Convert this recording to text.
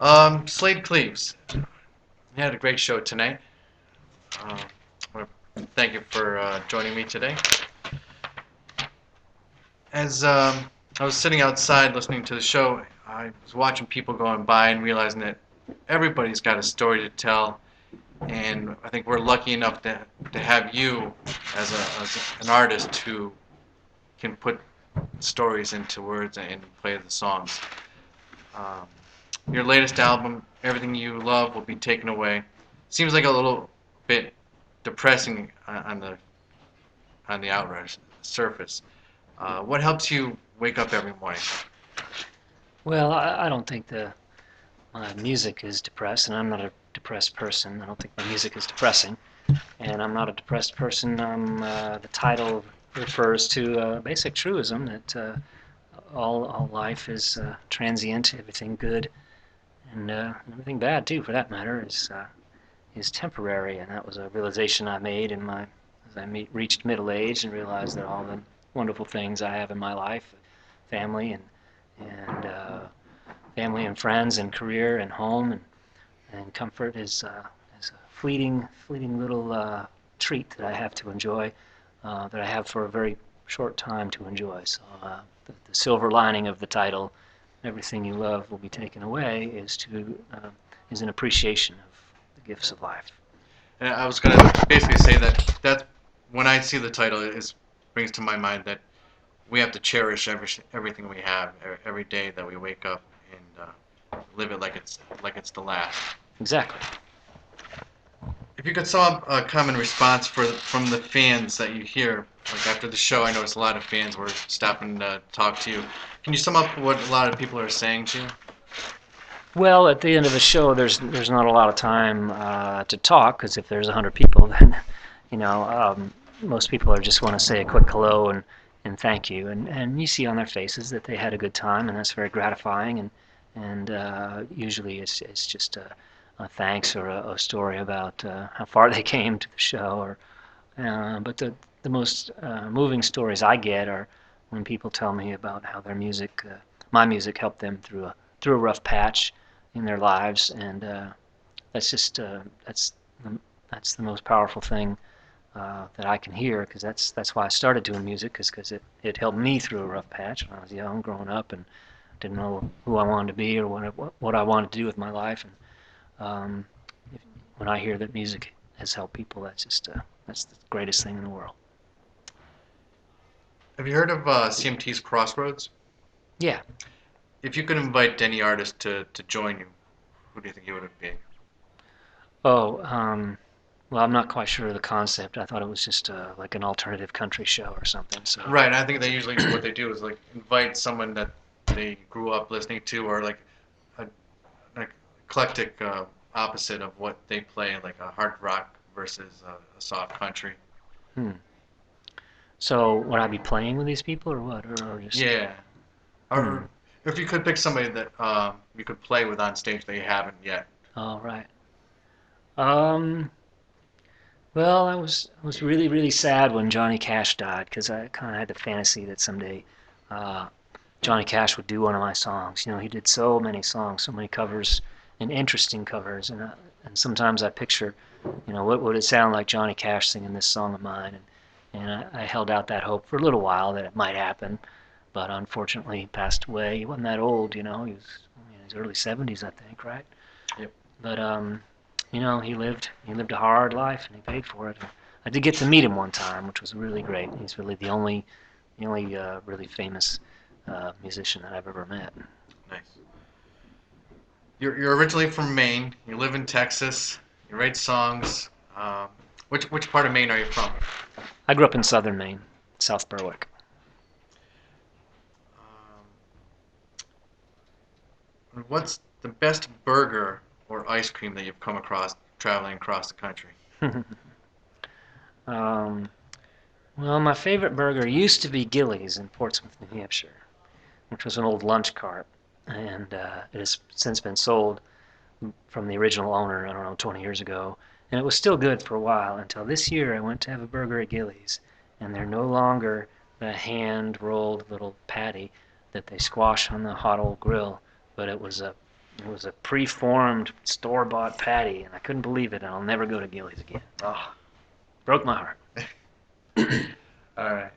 Slaid Cleaves. You had a great show tonight. I want to thank you for joining me today. As I was sitting outside listening to the show, I was watching people going by and realizing that everybody's got a story to tell, and I think we're lucky enough to have you as an artist who can put stories into words and play the songs. Um, your latest album, Everything You Love Will Be Taken Away, seems like a little bit depressing on the outright surface. What helps you wake up every morning? Well, I don't think my music is depressed, and I'm not a depressed person. I don't think my music is depressing, and I'm not a depressed person. The title refers to a basic truism that all life is transient. Everything good and everything bad too, for that matter, is temporary. And that was a realization I made as I reached middle age and realized that all the wonderful things I have in my life, family and family and friends and career and home and comfort is a fleeting little treat that I have to enjoy, that I have for a very short time to enjoy. So the silver lining of the title, "Everything You Love Will Be Taken Away," is an appreciation of the gifts of life. And I was going to basically say that when I see the title, it brings to my mind that we have to cherish everything we have every day that we wake up and live it like it's the last. Exactly. If you could sum up a common response from the fans that you hear, like after the show, I noticed a lot of fans were stopping to talk to you. Can you sum up what a lot of people are saying to you? Well, at the end of a show, there's not a lot of time to talk because if there's 100 people, then you know most people are just want to say a quick hello and thank you, and you see on their faces that they had a good time, and that's very gratifying. And usually it's just a thanks or a story about how far they came to the show. But the most moving stories I get are when people tell me about how my music helped them through a rough patch in their lives, and that's just that's the most powerful thing that I can hear, because that's why I started doing music, because it helped me through a rough patch when I was young, growing up, and didn't know who I wanted to be or what I wanted to do with my life. And if, when I hear that music has helped people, that's the greatest thing in the world. Have you heard of CMT's Crossroads? Yeah. If you could invite any artist to join you, who do you think it would be? Oh, well, I'm not quite sure of the concept. I thought it was just like an alternative country show or something. So Right, I think they usually what they do is like invite someone that they grew up listening to, or like a, an eclectic opposite of what they play, like a hard rock versus a soft country. hmm. So would I be playing with these people or what, or just Yeah, hmm? or if you could pick somebody that you could play with on stage that you haven't yet. All right. Um, well, I was really sad when Johnny Cash died, because I kind of had the fantasy that someday uh, Johnny Cash would do one of my songs. He did so many songs, so many covers and interesting covers, and sometimes I picture, what would it sound like Johnny Cash singing this song of mine, and I held out that hope for a little while that it might happen, but unfortunately he passed away. He wasn't that old, he was in his early 70s, I think, right? Yep. But he lived a hard life, and he paid for it. I did get to meet him one time, which was really great. He's really the only really famous musician that I've ever met. Nice. You're originally from Maine. You live in Texas. You write songs. Which part of Maine are you from? I grew up in southern Maine, South Berwick. What's the best burger or ice cream that you've come across traveling across the country? um, well, my favorite burger used to be Gillies in Portsmouth, New Hampshire, which was an old lunch cart, and it has since been sold from the original owner, I don't know, 20 years ago, and it was still good for a while until this year I went to have a burger at Gillies, and they're no longer the hand rolled little patty that they squash on the hot old grill, but it was a It was a pre-formed, store-bought patty, and I couldn't believe it, and I'll never go to Gillies again. Oh, broke my heart. All right.